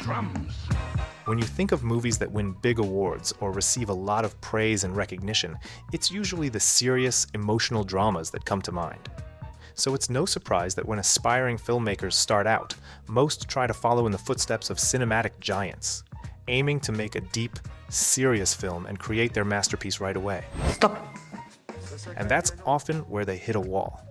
drums. When you think of movies that win big awards or receive a lot of praise and recognition, it's usually the serious, emotional dramas that come to mind. So it's no surprise that when aspiring filmmakers start out, most try to follow in the footsteps of cinematic giants, aiming to make a deep, serious film and create their masterpiece right away. Stop. And that's often where they hit a wall.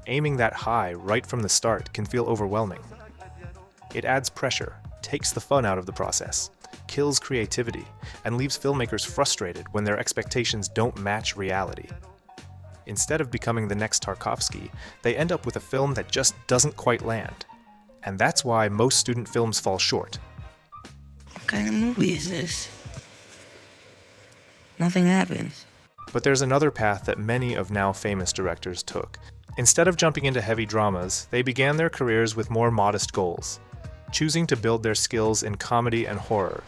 Aiming that high right from the start can feel overwhelming. It adds pressure, takes the fun out of the process, kills creativity, and leaves filmmakers frustrated when their expectations don't match reality. Instead of becoming the next Tarkovsky, they end up with a film that just doesn't quite land. And that's why most student films fall short. What kind of movie is this? Nothing happens. But there's another path that many of now famous directors took. Instead of jumping into heavy dramas, they began their careers with more modest goals, choosing to build their skills in comedy and horror,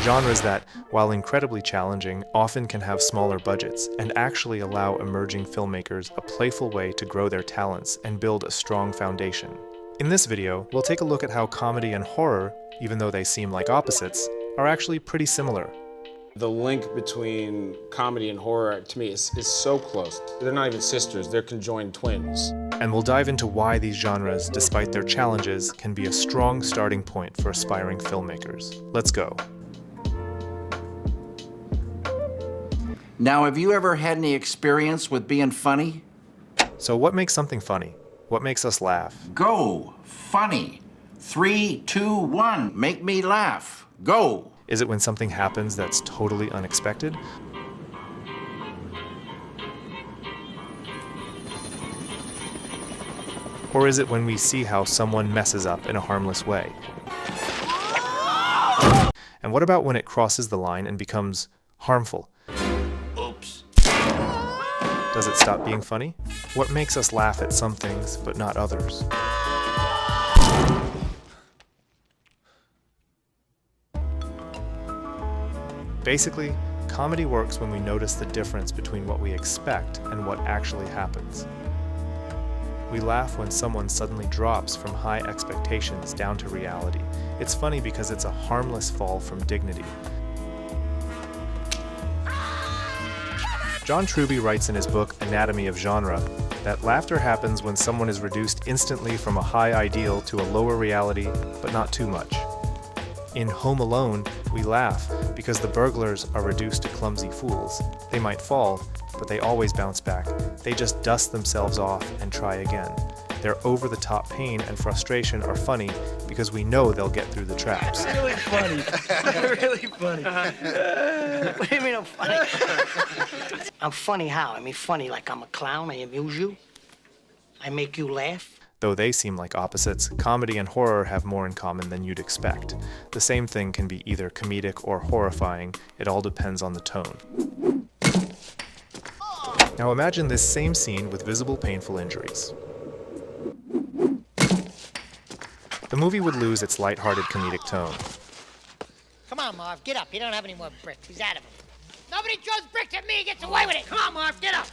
genres that, while incredibly challenging, often can have smaller budgets and actually allow emerging filmmakers a playful way to grow their talents and build a strong foundation. In this video, we'll take a look at how comedy and horror, even though they seem like opposites, are actually pretty similar. The link between comedy and horror, to me, is so close. They're not even sisters, they're conjoined twins. And we'll dive into why these genres, despite their challenges, can be a strong starting point for aspiring filmmakers. Let's go. Now, have you ever had any experience with being funny? So what makes something funny? What makes us laugh? Go. Funny. 3, 2, 1. Make me laugh. Go. Is it when something happens that's totally unexpected? Or is it when we see how someone messes up in a harmless way? And what about when it crosses the line and becomes harmful? Oops. Does it stop being funny? What makes us laugh at some things but not others? Basically, comedy works when we notice the difference between what we expect and what actually happens. We laugh when someone suddenly drops from high expectations down to reality. It's funny because it's a harmless fall from dignity. John Truby writes in his book Anatomy of Genre that laughter happens when someone is reduced instantly from a high ideal to a lower reality, but not too much. In Home Alone, we laugh because the burglars are reduced to clumsy fools. They might fall, but they always bounce back. They just dust themselves off and try again. Their over-the-top pain and frustration are funny because we know they'll get through the traps. Really funny. Really funny. What do you mean I'm funny? I'm funny how? I mean funny like I'm a clown, I amuse you? I make you laugh? Though they seem like opposites, comedy and horror have more in common than you'd expect. The same thing can be either comedic or horrifying. It all depends on the tone. Now imagine this same scene with visible painful injuries. The movie would lose its lighthearted comedic tone. Come on, Marv, get up. You don't have any more bricks. He's out of them. Nobody throws bricks at me and gets away with it. Come on, Marv, get up.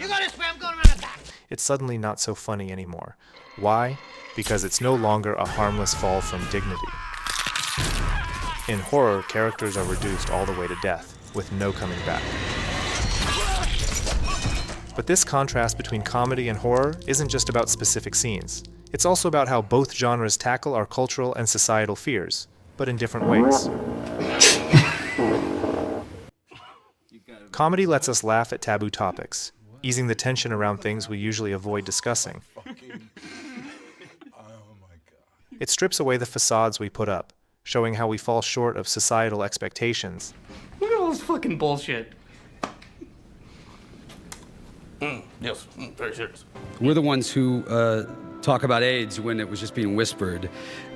You go this way, I'm going around the back. It's suddenly not so funny anymore. Why? Because it's no longer a harmless fall from dignity. In horror, characters are reduced all the way to death, with no coming back. But this contrast between comedy and horror isn't just about specific scenes. It's also about how both genres tackle our cultural and societal fears, but in different ways. Comedy lets us laugh at taboo topics, easing the tension around things we usually avoid discussing. It strips away the facades we put up, showing how we fall short of societal expectations. Look at all this fucking bullshit. Yes, very serious. We're the ones who talk about AIDS when it was just being whispered,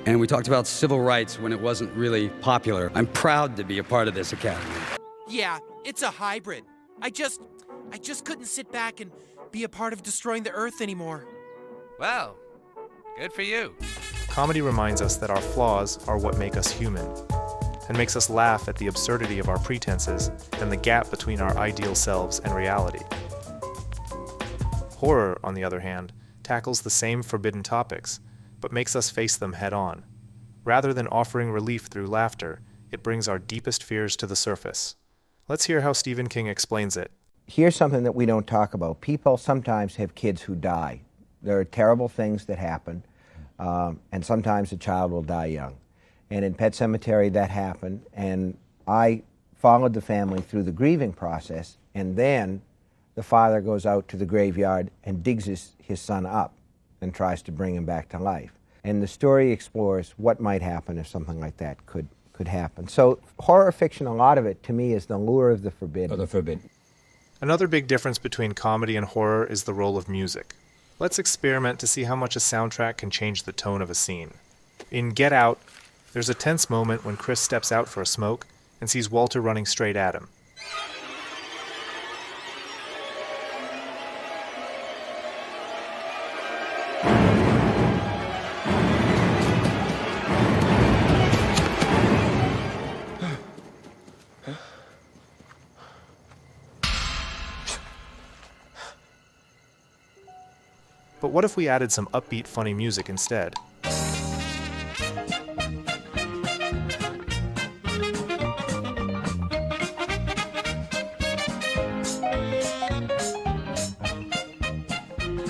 and we talked about civil rights when it wasn't really popular. I'm proud to be a part of this academy. Yeah, it's a hybrid. I just couldn't sit back and be a part of destroying the Earth anymore. Well, good for you. Comedy reminds us that our flaws are what make us human, and makes us laugh at the absurdity of our pretenses and the gap between our ideal selves and reality. Horror, on the other hand, tackles the same forbidden topics, but makes us face them head-on. Rather than offering relief through laughter, it brings our deepest fears to the surface. Let's hear how Stephen King explains it. Here's something that we don't talk about. People sometimes have kids who die. There are terrible things that happen, and sometimes a child will die young. And in Pet Sematary, that happened, and I followed the family through the grieving process, and then the father goes out to the graveyard and digs his son up and tries to bring him back to life. And the story explores what might happen if something like that could happen. So horror fiction, a lot of it, to me, is the lure of the forbidden. Of the forbidden. Another big difference between comedy and horror is the role of music. Let's experiment to see how much a soundtrack can change the tone of a scene. In Get Out, there's a tense moment when Chris steps out for a smoke and sees Walter running straight at him. But what if we added some upbeat, funny music instead?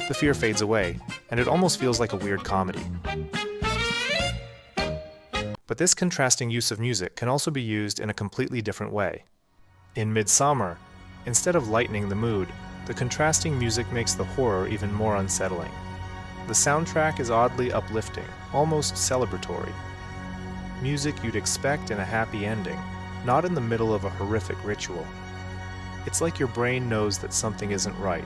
The fear fades away, and it almost feels like a weird comedy. But this contrasting use of music can also be used in a completely different way. In Midsommar, instead of lightening the mood, the contrasting music makes the horror even more unsettling. The soundtrack is oddly uplifting, almost celebratory. Music you'd expect in a happy ending, not in the middle of a horrific ritual. It's like your brain knows that something isn't right,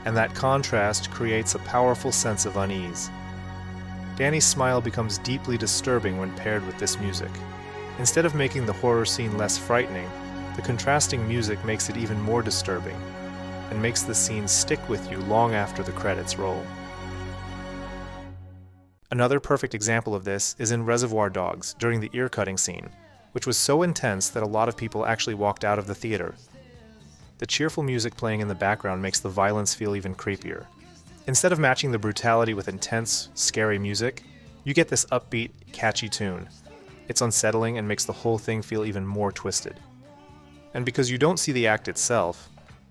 and that contrast creates a powerful sense of unease. Danny's smile becomes deeply disturbing when paired with this music. Instead of making the horror scene less frightening, the contrasting music makes it even more disturbing, and makes the scene stick with you long after the credits roll. Another perfect example of this is in Reservoir Dogs during the ear-cutting scene, which was so intense that a lot of people actually walked out of the theater. The cheerful music playing in the background makes the violence feel even creepier. Instead of matching the brutality with intense, scary music, you get this upbeat, catchy tune. It's unsettling and makes the whole thing feel even more twisted. And because you don't see the act itself,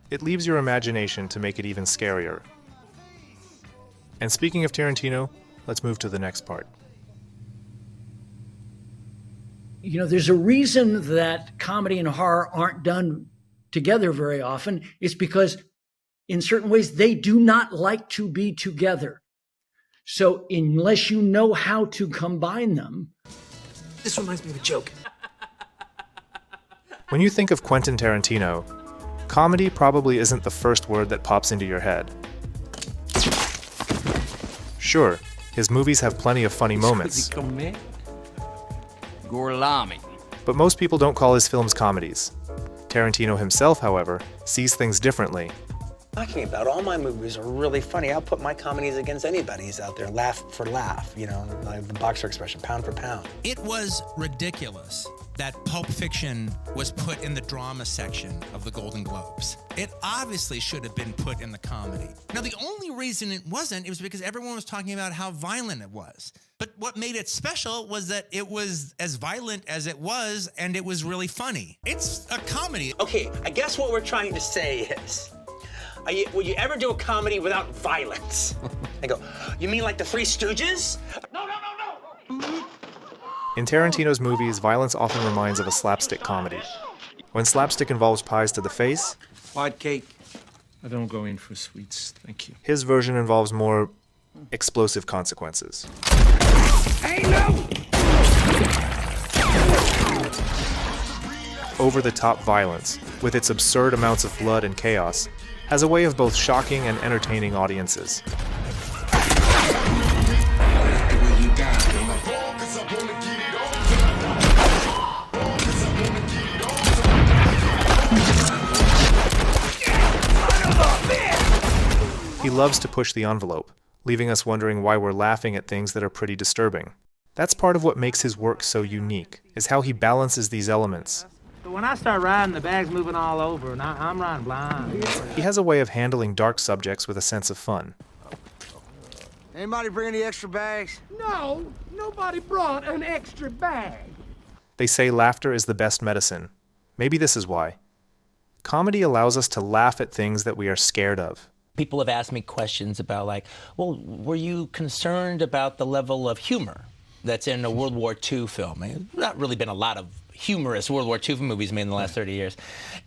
it leaves your imagination to make it even scarier. And speaking of Tarantino, let's move to the next part. You know, there's a reason that comedy and horror aren't done together very often. It's because in certain ways they do not like to be together. So unless you know how to combine them. This reminds me of a joke. When you think of Quentin Tarantino, comedy probably isn't the first word that pops into your head. Sure, his movies have plenty of funny moments, but most people don't call his films comedies. Tarantino himself, however, sees things differently. Talking about all my movies are really funny. I'll put my comedies against anybody's out there, laugh for laugh, you know, like the boxer expression, pound for pound. It was ridiculous that Pulp Fiction was put in the drama section of the Golden Globes. It obviously should have been put in the comedy. Now, the only reason it wasn't, it was because everyone was talking about how violent it was. But what made it special was that it was as violent as it was, and it was really funny. It's a comedy. Okay, I guess what we're trying to say is, would you ever do a comedy without violence? I go, you mean like the Three Stooges? No. In Tarantino's movies, violence often reminds of a slapstick comedy. When slapstick involves pies to the face, White cake. I don't go in for sweets, thank you. his version involves more explosive consequences. Hey, no! Over-the-top violence, with its absurd amounts of blood and chaos, has a way of both shocking and entertaining audiences. He loves to push the envelope, leaving us wondering why we're laughing at things that are pretty disturbing. That's part of what makes his work so unique, is how he balances these elements. So when I start riding, the bag's moving all over, and I'm riding blind. He has a way of handling dark subjects with a sense of fun. Anybody bring any extra bags? No, nobody brought an extra bag. They say laughter is the best medicine. Maybe this is why. Comedy allows us to laugh at things that we are scared of. People have asked me questions about, like, well, were you concerned about the level of humor that's in a World War II film? I mean, there's not really been a lot of humorous World War II movies made in the last 30 years.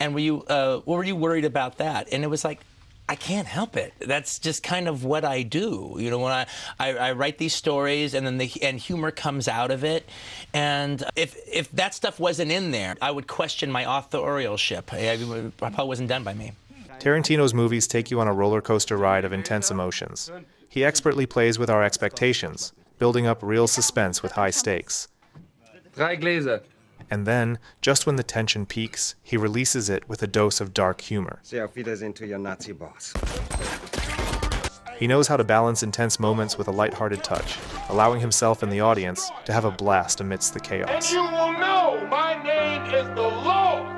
And what were you worried about that? And it was like, I can't help it. That's just kind of what I do. You know, when I write these stories, and then humor comes out of it. And if that stuff wasn't in there, I would question my authorialship. It probably wasn't done by me. Tarantino's movies take you on a roller coaster ride of intense emotions. He expertly plays with our expectations, building up real suspense with high stakes. 3 Gläser. And then, just when the tension peaks, he releases it with a dose of dark humor. Say auf Wiedersehen to your Nazi boss. He knows how to balance intense moments with a lighthearted touch, allowing himself and the audience to have a blast amidst the chaos. And you will know my name is the Lord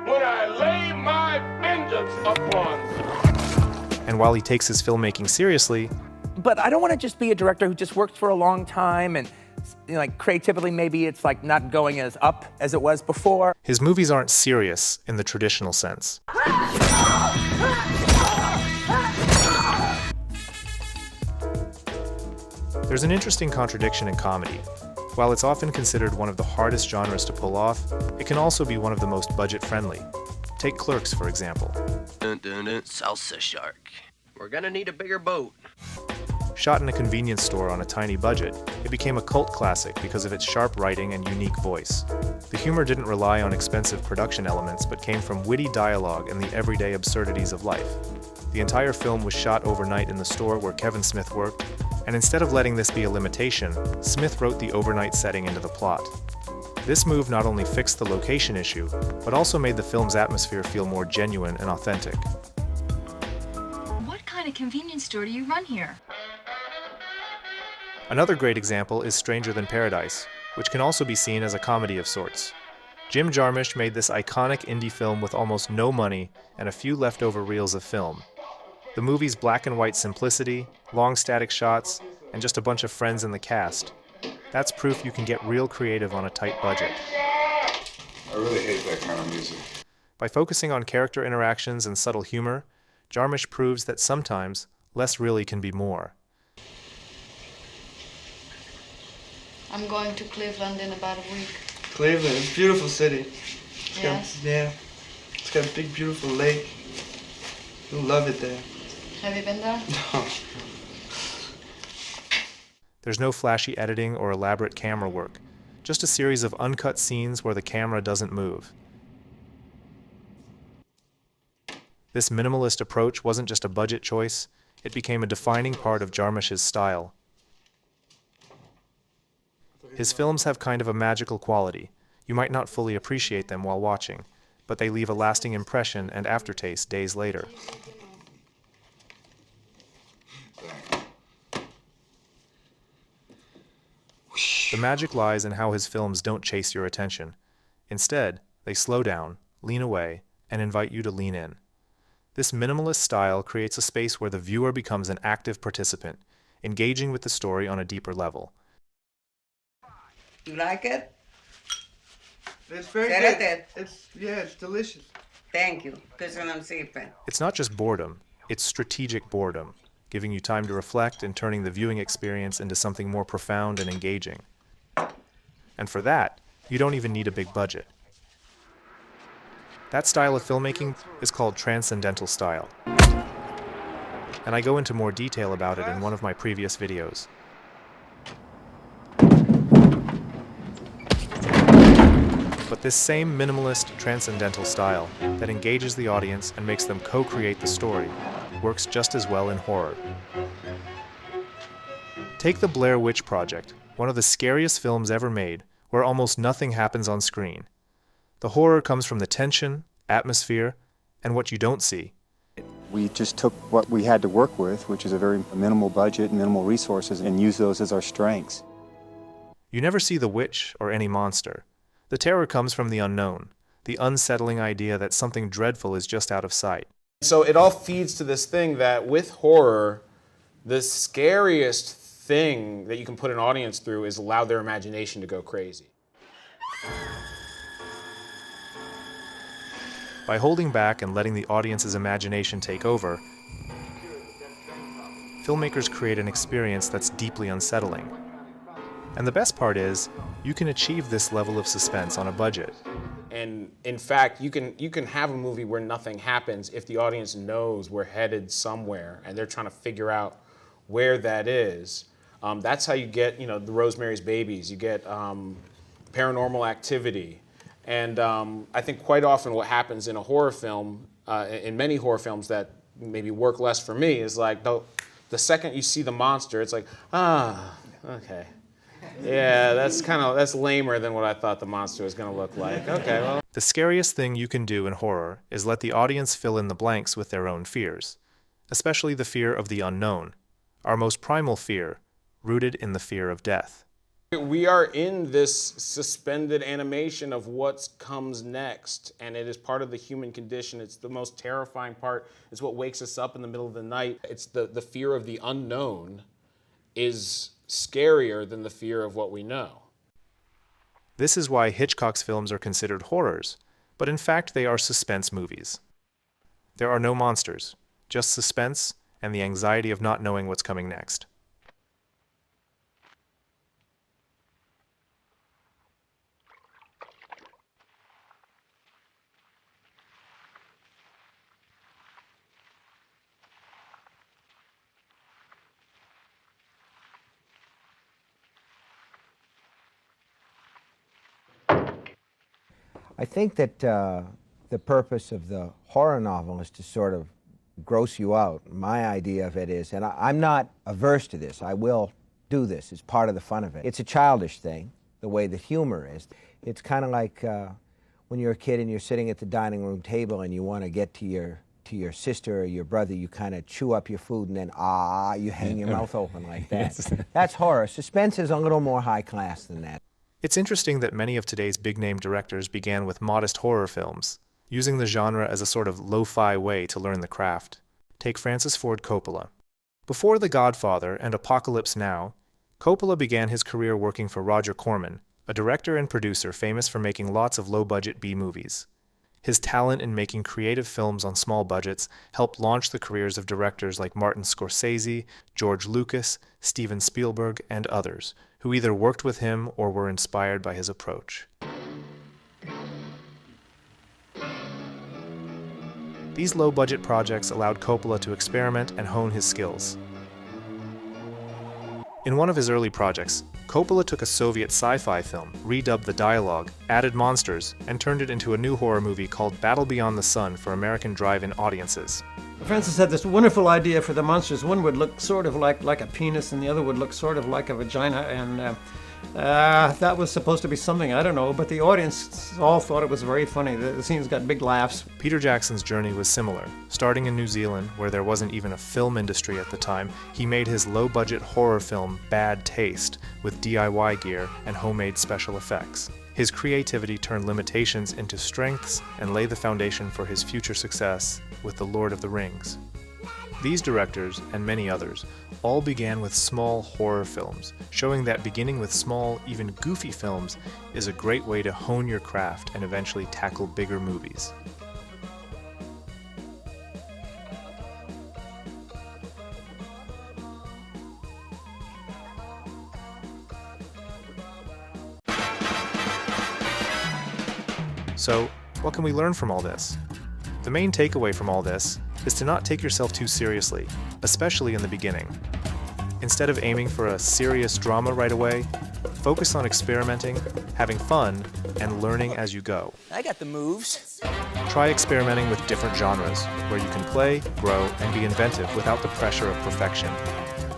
when I lay my vengeance upon you. And while he takes his filmmaking seriously, But I don't want to just be a director who just worked for a long time and, you know, like, creatively maybe it's like not going as up as it was before. his movies aren't serious in the traditional sense. There's an interesting contradiction in comedy. While it's often considered one of the hardest genres to pull off, it can also be one of the most budget-friendly. Take Clerks, for example. Dun, dun, dun. Salsa shark. We're gonna need a bigger boat. Shot in a convenience store on a tiny budget, it became a cult classic because of its sharp writing and unique voice. The humor didn't rely on expensive production elements, but came from witty dialogue and the everyday absurdities of life. The entire film was shot overnight in the store where Kevin Smith worked, and instead of letting this be a limitation, Smith wrote the overnight setting into the plot. This move not only fixed the location issue, but also made the film's atmosphere feel more genuine and authentic. What kind of convenience store do you run here? Another great example is Stranger Than Paradise, which can also be seen as a comedy of sorts. Jim Jarmusch made this iconic indie film with almost no money and a few leftover reels of film. The movie's black and white simplicity, long static shots, and just a bunch of friends in the cast. That's proof you can get real creative on a tight budget. I really hate that kind of music. By focusing on character interactions and subtle humor, Jarmusch proves that sometimes less really can be more. I'm going to Cleveland in about a week. Cleveland, it's a beautiful city. Yes. It's got a big, beautiful lake. You'll love it there. Have you been there? No. There's no flashy editing or elaborate camera work, just a series of uncut scenes where the camera doesn't move. This minimalist approach wasn't just a budget choice, it became a defining part of Jarmusch's style. His films have kind of a magical quality. You might not fully appreciate them while watching, but they leave a lasting impression and aftertaste days later. The magic lies in how his films don't chase your attention. Instead, they slow down, lean away, and invite you to lean in. This minimalist style creates a space where the viewer becomes an active participant, engaging with the story on a deeper level. You like it? It's very good. It's delicious. Thank you. It's It's not just boredom, it's strategic boredom, giving you time to reflect and turning the viewing experience into something more profound and engaging. And for that, you don't even need a big budget. That style of filmmaking is called transcendental style. And I go into more detail about it in one of my previous videos. But this same minimalist, transcendental style that engages the audience and makes them co-create the story works just as well in horror. Take the Blair Witch Project, one of the scariest films ever made, where almost nothing happens on screen. The horror comes from the tension, atmosphere, and what you don't see. We just took what we had to work with, which is a very minimal budget, minimal resources, and used those as our strengths. You never see the witch or any monster. The terror comes from the unknown, the unsettling idea that something dreadful is just out of sight. So it all feeds to this thing that with horror, The scariest thing that you can put an audience through is allow their imagination to go crazy. By holding back and letting the audience's imagination take over, filmmakers create an experience that's deeply unsettling. And the best part is, you can achieve this level of suspense on a budget. And in fact, you can have a movie where nothing happens if the audience knows we're headed somewhere and they're trying to figure out where that is. That's how you get, the Rosemary's Babies. You get Paranormal Activity. And I think quite often what happens in a horror film, in many horror films that maybe work less for me, is like the second you see the monster, it's like, okay. Yeah, that's lamer than what I thought the monster was going to look like. Okay, well. The scariest thing you can do in horror is let the audience fill in the blanks with their own fears, especially the fear of the unknown, our most primal fear, rooted in the fear of death. We are in this suspended animation of what comes next, and it is part of the human condition. It's the most terrifying part. It's what wakes us up in the middle of the night. It's the fear of the unknown is scarier than the fear of what we know. This is why Hitchcock's films are considered horrors, but in fact they are suspense movies. There are no monsters, just suspense and the anxiety of not knowing what's coming next. I think that the purpose of the horror novel is to sort of gross you out. My idea of it is, and I'm not averse to this, I will do this, it's part of the fun of it. It's a childish thing, the way that humor is. It's kind of like when you're a kid and you're sitting at the dining room table and you want to get to your sister or your brother, you kind of chew up your food and then, you hang your mouth open like that. That's horror. Suspense is a little more high class than that. It's interesting that many of today's big-name directors began with modest horror films, using the genre as a sort of lo-fi way to learn the craft. Take Francis Ford Coppola. Before The Godfather and Apocalypse Now, Coppola began his career working for Roger Corman, a director and producer famous for making lots of low-budget B-movies. His talent in making creative films on small budgets helped launch the careers of directors like Martin Scorsese, George Lucas, Steven Spielberg, and others, who either worked with him or were inspired by his approach. These low-budget projects allowed Coppola to experiment and hone his skills. In one of his early projects, Coppola took a Soviet sci-fi film, redubbed the dialogue, added monsters, and turned it into a new horror movie called Battle Beyond the Sun for American drive-in audiences. Francis had this wonderful idea for the monsters. One would look sort of like a penis, and the other would look sort of like a vagina, and that was supposed to be something, I don't know, but the audience all thought it was very funny. The scenes got big laughs. Peter Jackson's journey was similar. Starting in New Zealand, where there wasn't even a film industry at the time, he made his low-budget horror film Bad Taste with DIY gear and homemade special effects. His creativity turned limitations into strengths and laid the foundation for his future success with The Lord of the Rings. These directors, and many others, all began with small horror films, showing that beginning with small, even goofy films is a great way to hone your craft and eventually tackle bigger movies. So, what can we learn from all this? The main takeaway from all this is to not take yourself too seriously, especially in the beginning. Instead of aiming for a serious drama right away, focus on experimenting, having fun, and learning as you go. I got the moves. Try experimenting with different genres, where you can play, grow, and be inventive without the pressure of perfection.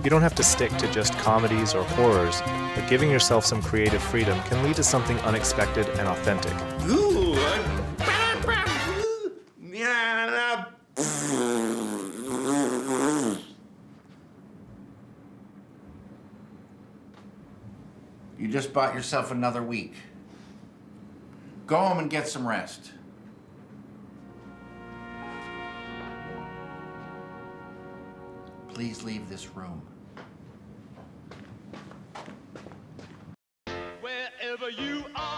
You don't have to stick to just comedies or horrors, but giving yourself some creative freedom can lead to something unexpected and authentic. You just bought yourself another week. Go home and get some rest. Please leave this room. Wherever you are.